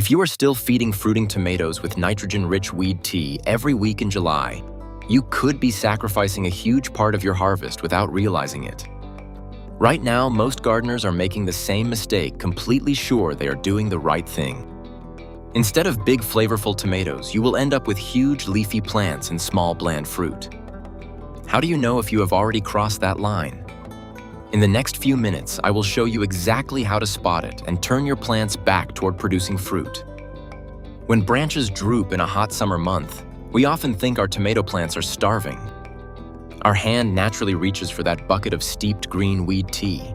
If you are still feeding fruiting tomatoes with nitrogen-rich weed tea every week in July, you could be sacrificing a huge part of your harvest without realizing it. Right now, most gardeners are making the same mistake, completely sure they are doing the right thing. Instead of big, flavorful tomatoes, you will end up with huge, leafy plants and small, bland fruit. How do you know if you have already crossed that line? In the next few minutes, I will show you exactly how to spot it and turn your plants back toward producing fruit. When branches droop in a hot summer month, we often think our tomato plants are starving. Our hand naturally reaches for that bucket of steeped green weed tea.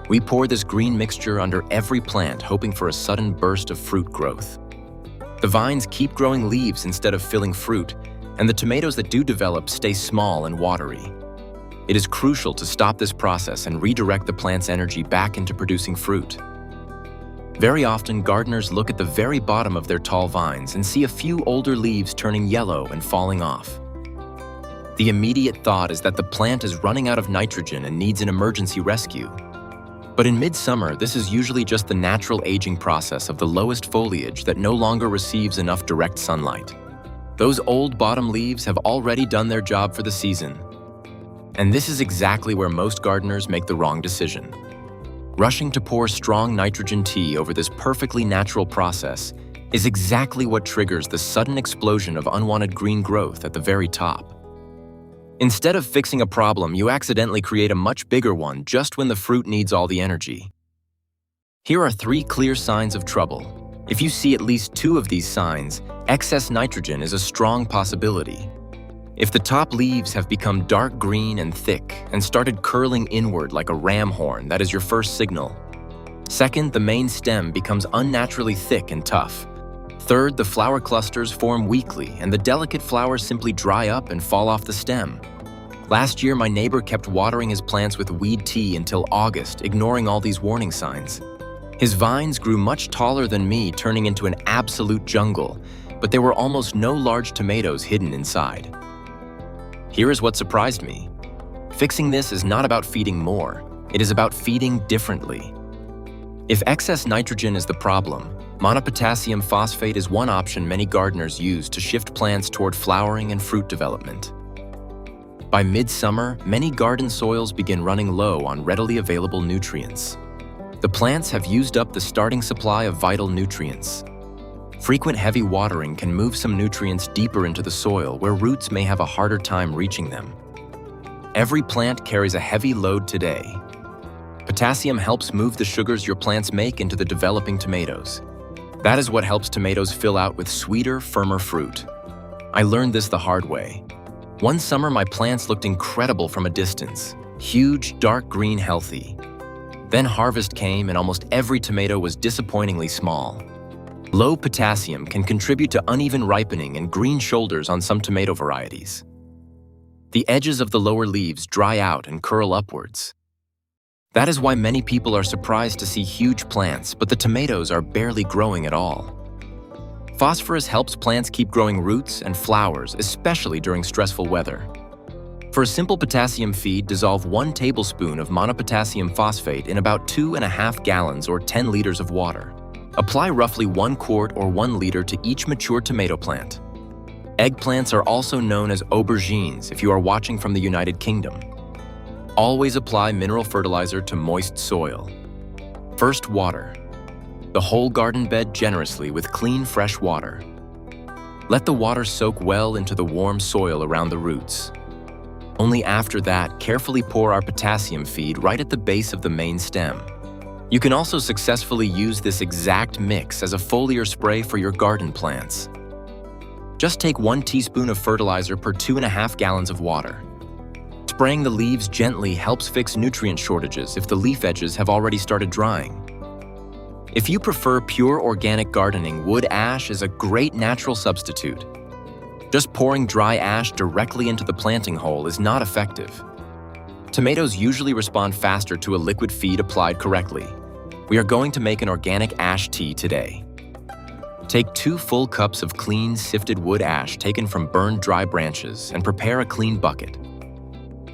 We pour this green mixture under every plant, hoping for a sudden burst of fruit growth. The vines keep growing leaves instead of filling fruit, and the tomatoes that do develop stay small and watery. It is crucial to stop this process and redirect the plant's energy back into producing fruit. Very often, gardeners look at the very bottom of their tall vines and see a few older leaves turning yellow and falling off. The immediate thought is that the plant is running out of nitrogen and needs an emergency rescue. But in midsummer, this is usually just the natural aging process of the lowest foliage that no longer receives enough direct sunlight. Those old bottom leaves have already done their job for the season. And this is exactly where most gardeners make the wrong decision. Rushing to pour strong nitrogen tea over this perfectly natural process is exactly what triggers the sudden explosion of unwanted green growth at the very top. Instead of fixing a problem, you accidentally create a much bigger one just when the fruit needs all the energy. Here are 3 clear signs of trouble. If you see at least 2 of these signs, excess nitrogen is a strong possibility. If the top leaves have become dark green and thick and started curling inward like a ram horn, that is your first signal. Second, the main stem becomes unnaturally thick and tough. Third, the flower clusters form weakly and the delicate flowers simply dry up and fall off the stem. Last year, my neighbor kept watering his plants with weed tea until August, ignoring all these warning signs. His vines grew much taller than me, turning into an absolute jungle, but there were almost no large tomatoes hidden inside. Here is what surprised me. Fixing this is not about feeding more, it is about feeding differently. If excess nitrogen is the problem, monopotassium phosphate is one option many gardeners use to shift plants toward flowering and fruit development. By midsummer, many garden soils begin running low on readily available nutrients. The plants have used up the starting supply of vital nutrients. Frequent heavy watering can move some nutrients deeper into the soil where roots may have a harder time reaching them. Every plant carries a heavy load today. Potassium helps move the sugars your plants make into the developing tomatoes. That is what helps tomatoes fill out with sweeter, firmer fruit. I learned this the hard way. One summer, my plants looked incredible from a distance. Huge, dark green, healthy. Then harvest came and almost every tomato was disappointingly small. Low potassium can contribute to uneven ripening and green shoulders on some tomato varieties. The edges of the lower leaves dry out and curl upwards. That is why many people are surprised to see huge plants, but the tomatoes are barely growing at all. Phosphorus helps plants keep growing roots and flowers, especially during stressful weather. For a simple potassium feed, dissolve 1 tablespoon of monopotassium phosphate in about 2.5 gallons or 10 liters of water. Apply roughly 1 quart or 1 liter to each mature tomato plant. Eggplants are also known as aubergines if you are watching from the United Kingdom. Always apply mineral fertilizer to moist soil. First, water. The whole garden bed generously with clean, fresh water. Let the water soak well into the warm soil around the roots. Only after that, carefully pour our potassium feed right at the base of the main stem. You can also successfully use this exact mix as a foliar spray for your garden plants. Just take 1 teaspoon of fertilizer per 2.5 gallons of water. Spraying the leaves gently helps fix nutrient shortages if the leaf edges have already started drying. If you prefer pure organic gardening, wood ash is a great natural substitute. Just pouring dry ash directly into the planting hole is not effective. Tomatoes usually respond faster to a liquid feed applied correctly. We are going to make an organic ash tea today. Take 2 full cups of clean, sifted wood ash taken from burned dry branches and prepare a clean bucket.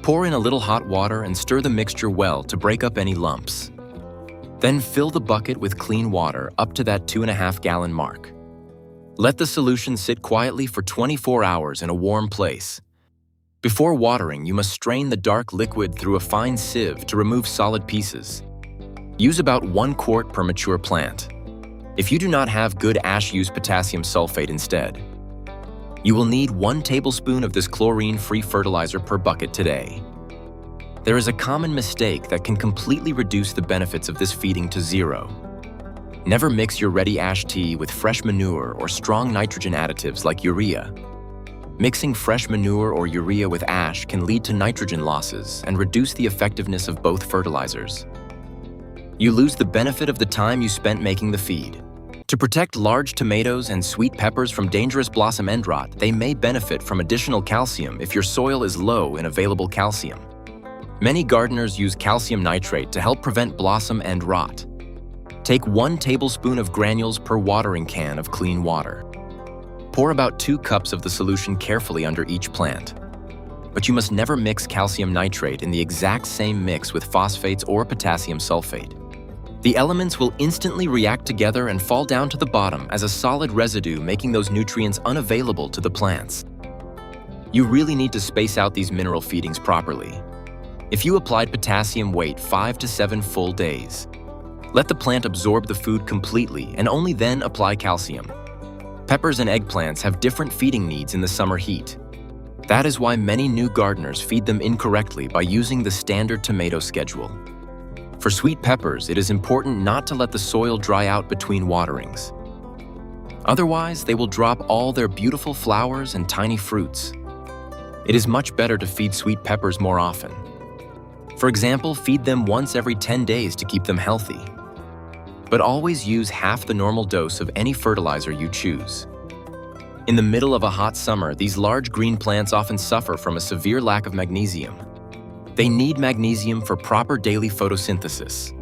Pour in a little hot water and stir the mixture well to break up any lumps. Then fill the bucket with clean water up to that 2.5-gallon mark. Let the solution sit quietly for 24 hours in a warm place. Before watering, you must strain the dark liquid through a fine sieve to remove solid pieces. Use about 1 quart per mature plant. If you do not have good ash, use potassium sulfate instead. You will need 1 tablespoon of this chlorine-free fertilizer per bucket today. There is a common mistake that can completely reduce the benefits of this feeding to zero. Never mix your ready ash tea with fresh manure or strong nitrogen additives like urea. Mixing fresh manure or urea with ash can lead to nitrogen losses and reduce the effectiveness of both fertilizers. You lose the benefit of the time you spent making the feed. To protect large tomatoes and sweet peppers from dangerous blossom end rot, they may benefit from additional calcium if your soil is low in available calcium. Many gardeners use calcium nitrate to help prevent blossom end rot. Take 1 tablespoon of granules per watering can of clean water. Pour about 2 cups of the solution carefully under each plant. But you must never mix calcium nitrate in the exact same mix with phosphates or potassium sulfate. The elements will instantly react together and fall down to the bottom as a solid residue, making those nutrients unavailable to the plants. You really need to space out these mineral feedings properly. If you applied potassium, wait 5 to 7 full days. Let the plant absorb the food completely and only then apply calcium. Peppers and eggplants have different feeding needs in the summer heat. That is why many new gardeners feed them incorrectly by using the standard tomato schedule. For sweet peppers, it is important not to let the soil dry out between waterings. Otherwise, they will drop all their beautiful flowers and tiny fruits. It is much better to feed sweet peppers more often. For example, feed them once every 10 days to keep them healthy. But always use half the normal dose of any fertilizer you choose. In the middle of a hot summer, these large green plants often suffer from a severe lack of magnesium. They need magnesium for proper daily photosynthesis.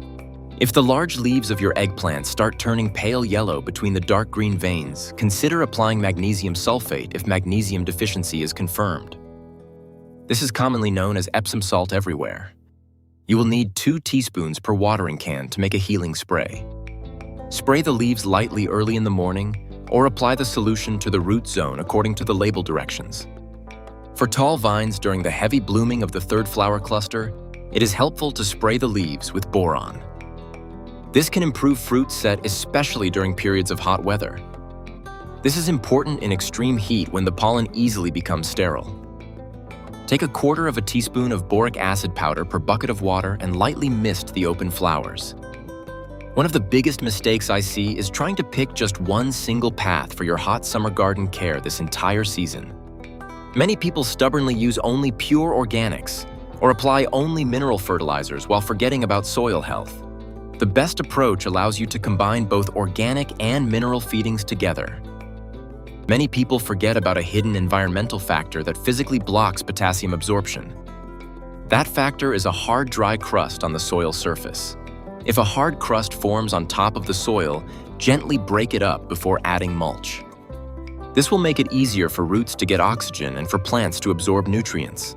If the large leaves of your eggplant start turning pale yellow between the dark green veins, consider applying magnesium sulfate if magnesium deficiency is confirmed. This is commonly known as Epsom salt everywhere. You will need 2 teaspoons per watering can to make a healing spray. Spray the leaves lightly early in the morning, or apply the solution to the root zone according to the label directions. For tall vines during the heavy blooming of the 3rd flower cluster, it is helpful to spray the leaves with boron. This can improve fruit set, especially during periods of hot weather. This is important in extreme heat when the pollen easily becomes sterile. Take 1/4 teaspoon of boric acid powder per bucket of water and lightly mist the open flowers. One of the biggest mistakes I see is trying to pick just one single path for your hot summer garden care this entire season. Many people stubbornly use only pure organics or apply only mineral fertilizers while forgetting about soil health. The best approach allows you to combine both organic and mineral feedings together. Many people forget about a hidden environmental factor that physically blocks potassium absorption. That factor is a hard, dry crust on the soil surface. If a hard crust forms on top of the soil, gently break it up before adding mulch. This will make it easier for roots to get oxygen and for plants to absorb nutrients.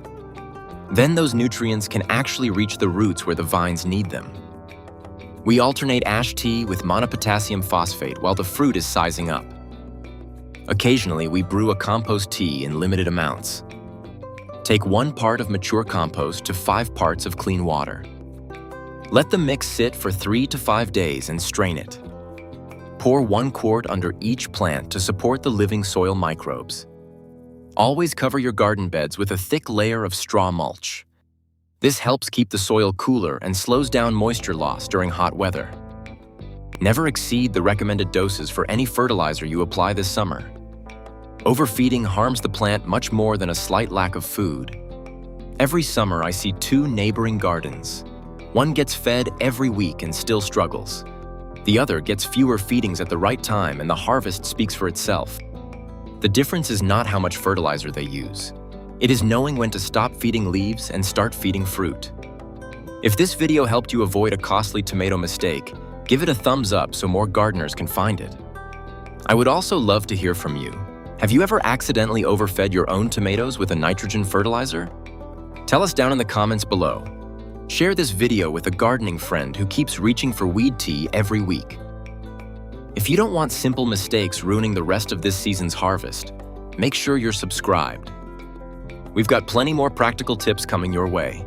Then those nutrients can actually reach the roots where the vines need them. We alternate ash tea with monopotassium phosphate while the fruit is sizing up. Occasionally, we brew a compost tea in limited amounts. Take 1 part of mature compost to 5 parts of clean water. Let the mix sit for 3 to 5 days and strain it. Pour 1 quart under each plant to support the living soil microbes. Always cover your garden beds with a thick layer of straw mulch. This helps keep the soil cooler and slows down moisture loss during hot weather. Never exceed the recommended doses for any fertilizer you apply this summer. Overfeeding harms the plant much more than a slight lack of food. Every summer, I see 2 neighboring gardens. One gets fed every week and still struggles. The other gets fewer feedings at the right time and the harvest speaks for itself. The difference is not how much fertilizer they use. It is knowing when to stop feeding leaves and start feeding fruit. If this video helped you avoid a costly tomato mistake, give it a thumbs up so more gardeners can find it. I would also love to hear from you. Have you ever accidentally overfed your own tomatoes with a nitrogen fertilizer? Tell us down in the comments below. Share this video with a gardening friend who keeps reaching for weed tea every week. If you don't want simple mistakes ruining the rest of this season's harvest, make sure you're subscribed. We've got plenty more practical tips coming your way.